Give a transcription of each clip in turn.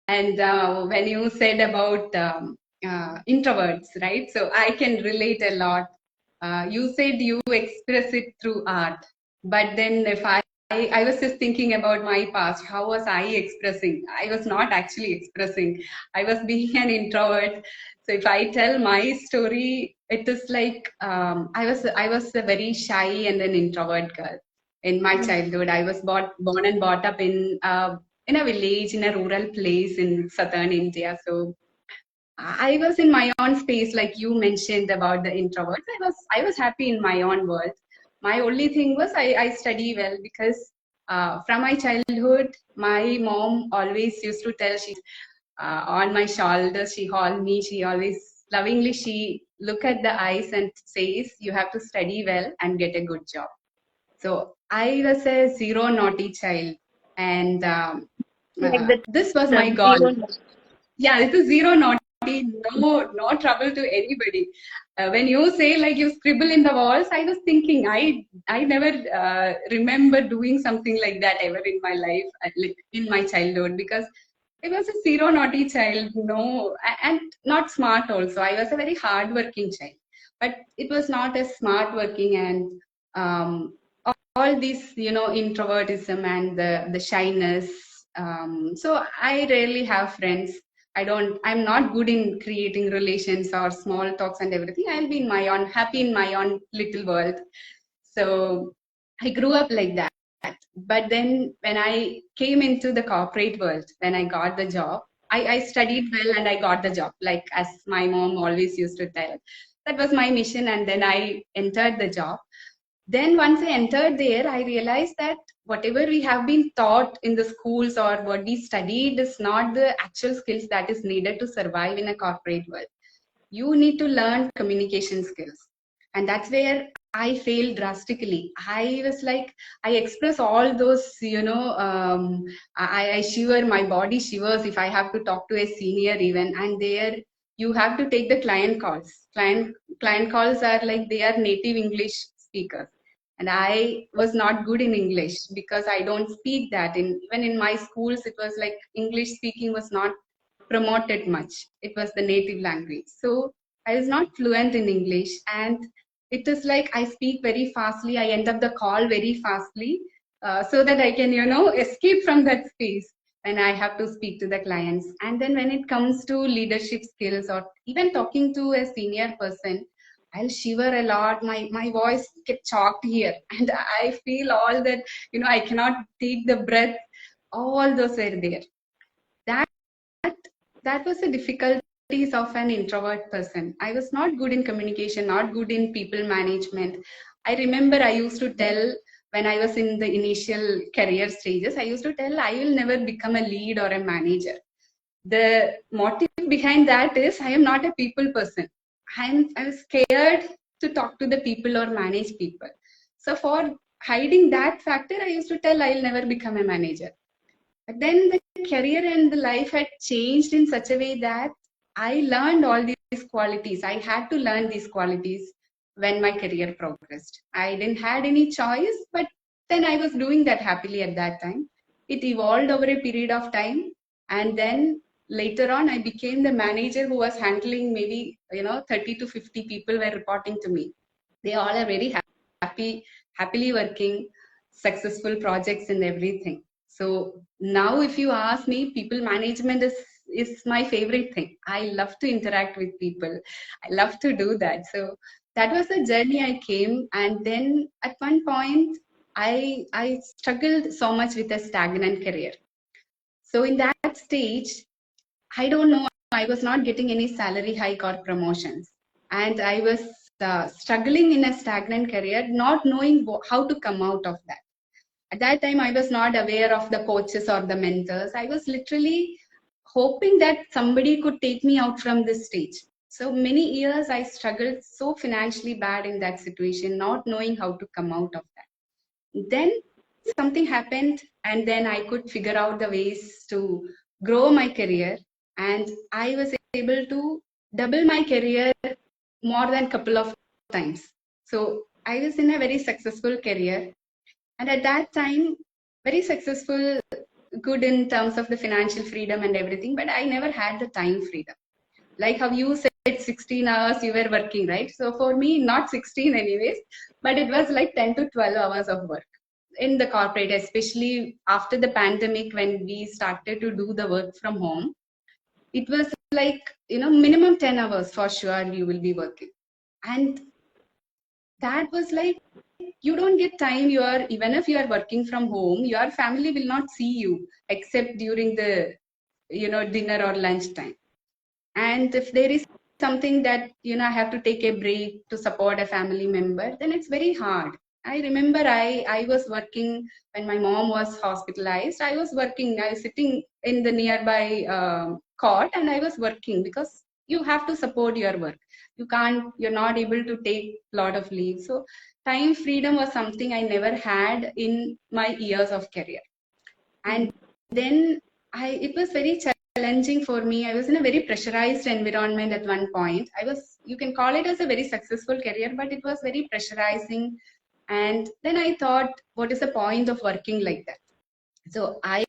And when you said about introverts, right? So I can relate a lot. You said you express it through art, but then if I was just thinking about my past. How was I expressing? I was not actually expressing. I was being an introvert. So if I tell my story, it is like I was a very shy and an introvert girl in my childhood. I was born and brought up in a village, in a rural place in southern India. So I was in my own space, like you mentioned about the introverts. I was happy in my own world. My only thing was I study well because from my childhood, my mom always used to tell she on my shoulders, she hold me, she always lovingly she look at the eyes and says, "You have to study well and get a good job." So I was a zero naughty child, and Like the this was my term goal. zero. Yeah, it is zero naughty, no trouble to anybody. When you say like you scribble in the walls, I was thinking I never remember doing something like that ever in my life, like in my childhood, because I was a zero naughty child, no, and not smart also. I was a very hardworking child, but it was not as smart working and all this, introvertism and the shyness. So I rarely have friends. I'm not good in creating relations or small talks and everything. I'll be in my own, happy in my own little world. So I grew up like that. But then when I came into the corporate world, when I got the job, I studied well and I got the job, like as my mom always used to tell. That was my mission. And then I entered the job. Then once I entered there, I realized that whatever we have been taught in the schools or what we studied is not the actual skills that is needed to survive in a corporate world. You need to learn communication skills. And that's where I failed drastically. I was like, I express all those, I shiver, my body shivers if I have to talk to a senior even. And there you have to take the client calls. Client calls are like they are native English speakers. And I was not good in English because I don't speak that. Even in my schools, it was like English speaking was not promoted much. It was the native language. So I was not fluent in English. And it is like I speak very fastly. I end up the call very fastly so that I can, escape from that space when I have to speak to the clients. And then when it comes to leadership skills or even talking to a senior person, I'll shiver a lot. My voice get choked here. And I feel all that, I cannot take the breath. All those were there. That that was the difficulties of an introvert person. I was not good in communication, not good in people management. I remember I used to tell when I was in the initial career stages, I used to tell I will never become a lead or a manager. The motive behind that is I am not a people person. I'm scared to talk to the people or manage people. So for hiding that factor, I used to tell I'll never become a manager. But then the career and the life had changed in such a way that I learned all these qualities. I had to learn these qualities when my career progressed. I didn't had any choice, but then I was doing that happily at that time. It evolved over a period of time, and then later on, I became the manager who was handling maybe 30 to 50 people were reporting to me. They all are very happily working, successful projects and everything. So now if you ask me, people management is my favorite thing. I love to interact with people. I love to do that. So that was the journey I came. And then at one point, I struggled so much with a stagnant career. So in that stage, I don't know, I was not getting any salary hike or promotions. And I was struggling in a stagnant career, not knowing how to come out of that. At that time, I was not aware of the coaches or the mentors. I was literally hoping that somebody could take me out from this stage. So many years I struggled so financially bad in that situation, not knowing how to come out of that. Then something happened, and then I could figure out the ways to grow my career, and I was able to double my career more than a couple of times. So I was in a very successful career, and at that time, very successful good in terms of the financial freedom and everything, but I never had the time freedom. Like how you said 16 hours you were working, right? So for me, not 16 anyways, but it was like 10 to 12 hours of work in the corporate, especially after the pandemic when we started to do the work from home. It was like, minimum 10 hours for sure you will be working. And that was like, you don't get time. Even if you are working from home, your family will not see you except during the, dinner or lunch time. And if there is something that, I have to take a break to support a family member, then it's very hard. I remember I was working when my mom was hospitalized. I was working, I was sitting in the nearby cot and I was working because you have to support your work. You're not able to take a lot of leave. So time freedom was something I never had in my years of career. And then it was very challenging for me. I was in a very pressurized environment at one point. You can call it as a very successful career, but it was very pressurizing. And then I thought, what is the point of working like that? So I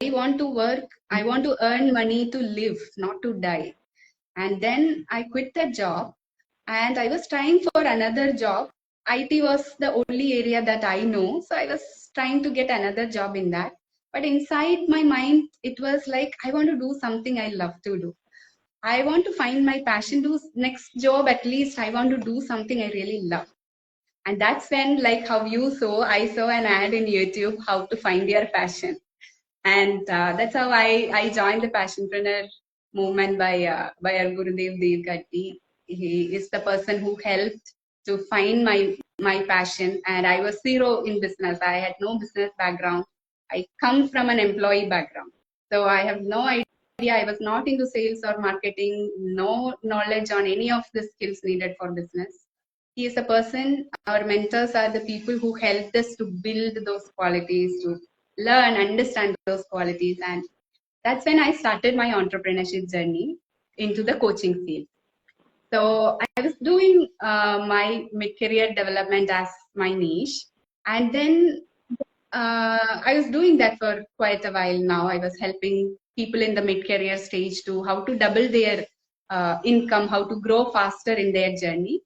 want to work, I want to earn money to live, not to die. And then I quit that job and I was trying for another job. IT was the only area that I know. So I was trying to get another job in that. But inside my mind, it was like, I want to do something I love to do. I want to find my passion, do next job, at least I want to do something I really love. And that's when, like how you saw, I saw an ad in YouTube, how to find your passion. And that's how I joined the Passionpreneur movement by our Gurudev Dev Gatti. He is the person who helped to find my passion. And I was zero in business. I had no business background. I come from an employee background. So I have no idea. I was not into sales or marketing, no knowledge on any of the skills needed for business. He is a person, our mentors are the people who helped us to build those qualities, to learn, understand those qualities. And that's when I started my entrepreneurship journey into the coaching field. So I was doing my mid-career development as my niche. And then I was doing that for quite a while now. I was helping people in the mid-career stage to how to double their income, how to grow faster in their journey.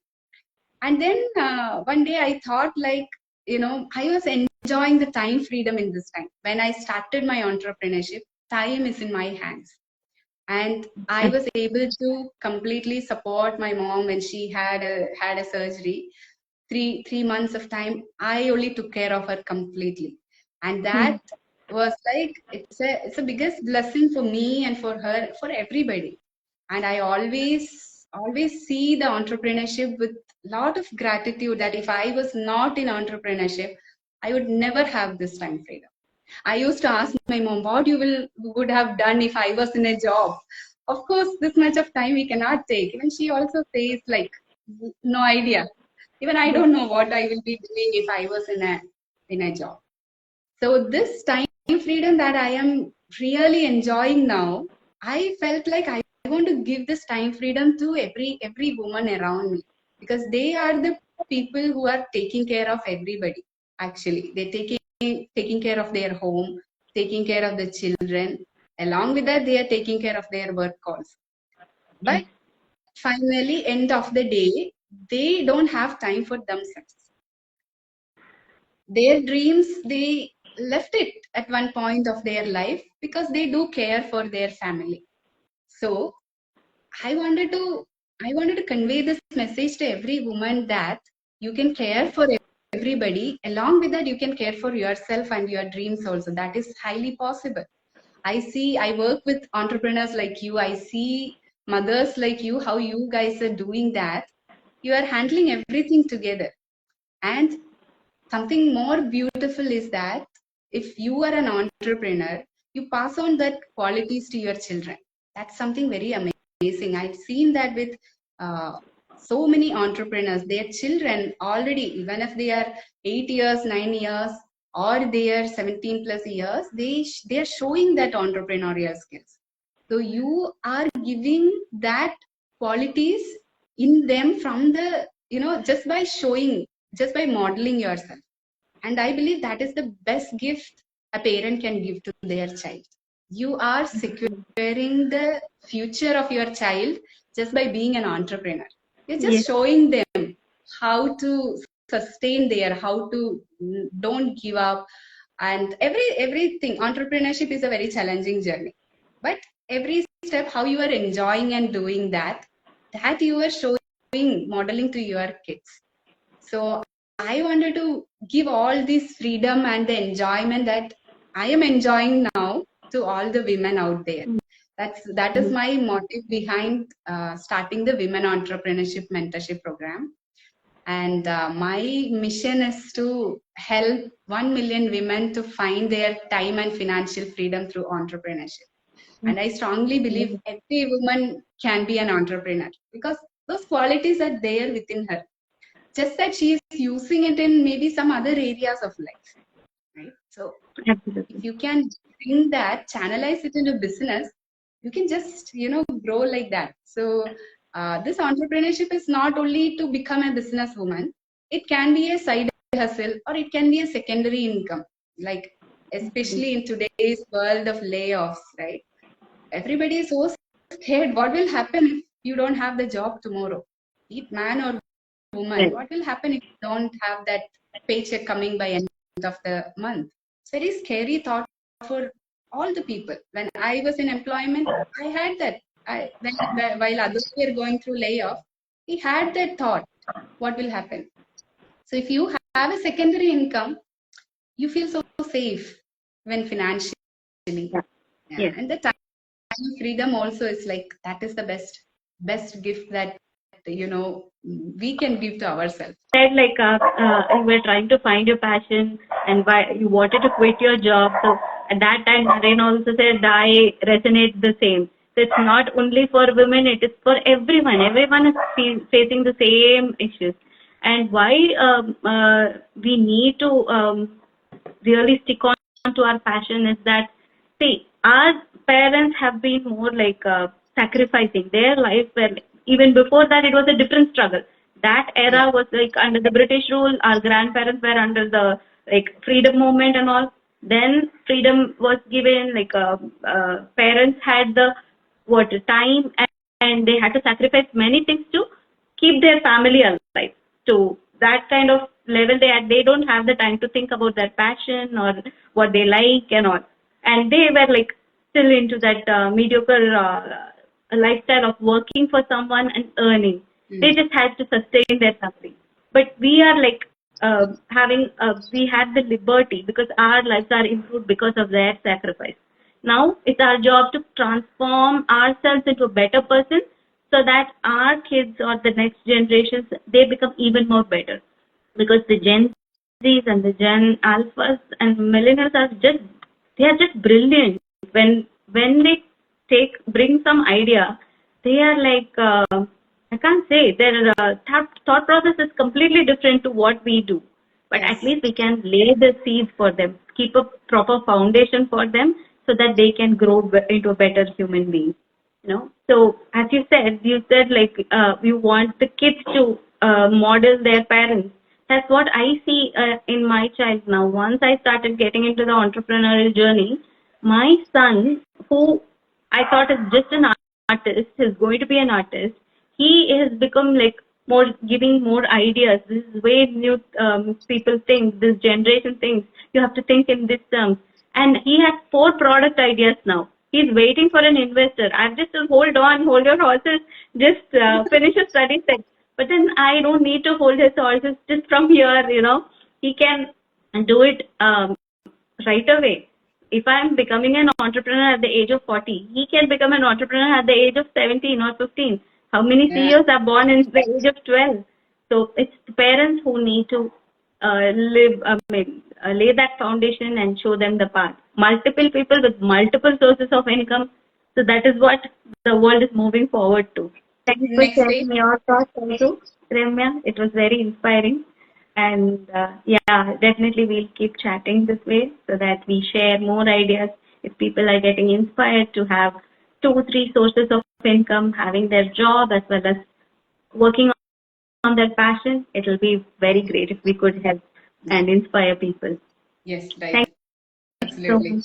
And then one day I thought, like, I was enjoying the time freedom in this time. When I started my entrepreneurship, time is in my hands. And I was able to completely support my mom when she had a surgery. Three months of time, I only took care of her completely. And that was like, it's a biggest blessing for me and for her, for everybody. And I always see the entrepreneurship with a lot of gratitude, that if I was not in entrepreneurship, I would never have this time freedom. I used to ask my mom, what you would have done if I was in a job? Of course, this much of time we cannot take. Even she also says, like, no idea. Even I don't know what I will be doing if I was in a job. So this time freedom that I am really enjoying now, I felt like I want to give this time freedom to every woman around me, because they are the people who are taking care of everybody. Actually, they're taking care of their home, taking care of the children. Along with that, they are taking care of their work also. But finally, end of the day, they don't have time for themselves. Their dreams, they left it at one point of their life because they do care for their family. So I wanted to convey this message to every woman, that you can care for everybody. Along with that, you can care for yourself and your dreams also. That is highly possible. I work with entrepreneurs like you. I see mothers like you, how you guys are doing that. You are handling everything together. And something more beautiful is that if you are an entrepreneur, you pass on that qualities to your children. That's something very amazing. I've seen that with so many entrepreneurs. Their children already, even if they are 8 years, 9 years, or they are 17 plus years, they are showing that entrepreneurial skills. So you are giving that qualities in them from the, just by showing, just by modeling yourself. And I believe that is the best gift a parent can give to their child. You are securing the future of your child just by being an entrepreneur. You're Yes. just showing them how to sustain how to don't give up, and everything. Entrepreneurship is a very challenging journey, but every step how you are enjoying and doing that you are showing, modeling to your kids. So I wanted to give all this freedom and the enjoyment that I am enjoying now to all the women out there. That is my motive behind starting the Women Entrepreneurship Mentorship Program. And my mission is to help 1 million women to find their time and financial freedom through entrepreneurship. And I strongly believe every woman can be an entrepreneur because those qualities are there within her, just that she is using it in maybe some other areas of life, right? So Absolutely. if you can bring that, channelize it into business, you can just grow like that. So this entrepreneurship is not only to become a businesswoman, it can be a side hustle or it can be a secondary income, like especially in today's world of layoffs, right? Everybody is so scared. What will happen if you don't have the job tomorrow? Be it man or woman, Right. what will happen if you don't have that paycheck coming by end of the month? It's very scary thought for all the people. When I was in employment, I had that. While others were going through layoff, we had that thought. What will happen? So if you have a secondary income, you feel so safe when financially. Yeah. Yeah. Yes. And the time of freedom also is like that is the best gift that we can give to ourselves. Said like you were trying to find your passion and why you wanted to quit your job. So at that time, Naren also said I resonate the same. So it's not only for women; it is for everyone. Everyone is facing the same issues. And why we need to really stick on to our passion is that, see, our parents have been more like sacrificing their life. Where even before that, it was a different struggle. That Yeah. era was like under the British rule. Our grandparents were under the like freedom movement and all. Then freedom was given. Like parents had the what time, and they had to sacrifice many things to keep their family alive. So that kind of level, they don't have the time to think about their passion or what they like and all, and they were like still into that mediocre lifestyle of working for someone and earning. They Mm. just had to sustain their family. But we are like having we had the liberty because our lives are improved because of their sacrifice. Now it's our job to transform ourselves into a better person so that our kids or the next generations, they become even more better. Because the Gen Zs and the Gen Alphas and millennials are just brilliant. When they bring some idea, they are like I can't say their thought process is completely different to what we do. But at Yes. least we can lay the seeds for them, keep a proper foundation for them, so that they can grow into a better human being. So as you said like you want the kids to model their parents. That's what I see in my child now. Once I started getting into the entrepreneurial journey, my son, who I thought is just an artist, is going to be an artist. He has become like more giving more ideas. This is way new people think. This generation thinks. You have to think in this terms. And he has 4 product ideas now. He's waiting for an investor. I've just told, hold on, hold your horses, just finish your studies. But then I don't need to hold his horses just from here. He can do it right away. If I'm becoming an entrepreneur at the age of 40, he can become an entrepreneur at the age of 17 or 15. How many Yeah. CEOs are born in the age of 12? So it's the parents who need to lay that foundation and show them the path. Multiple people with multiple sources of income. So that is what the world is moving forward to. Thanks for Next sharing stage. your thoughts also, Remya. It was very inspiring. And yeah, definitely we'll keep chatting this way so that we share more ideas. If people are getting inspired to have 2, 3 sources of income, having their job as well as working on their passion, it will be very great if we could help and inspire people. Yes, Thank right. So Absolutely.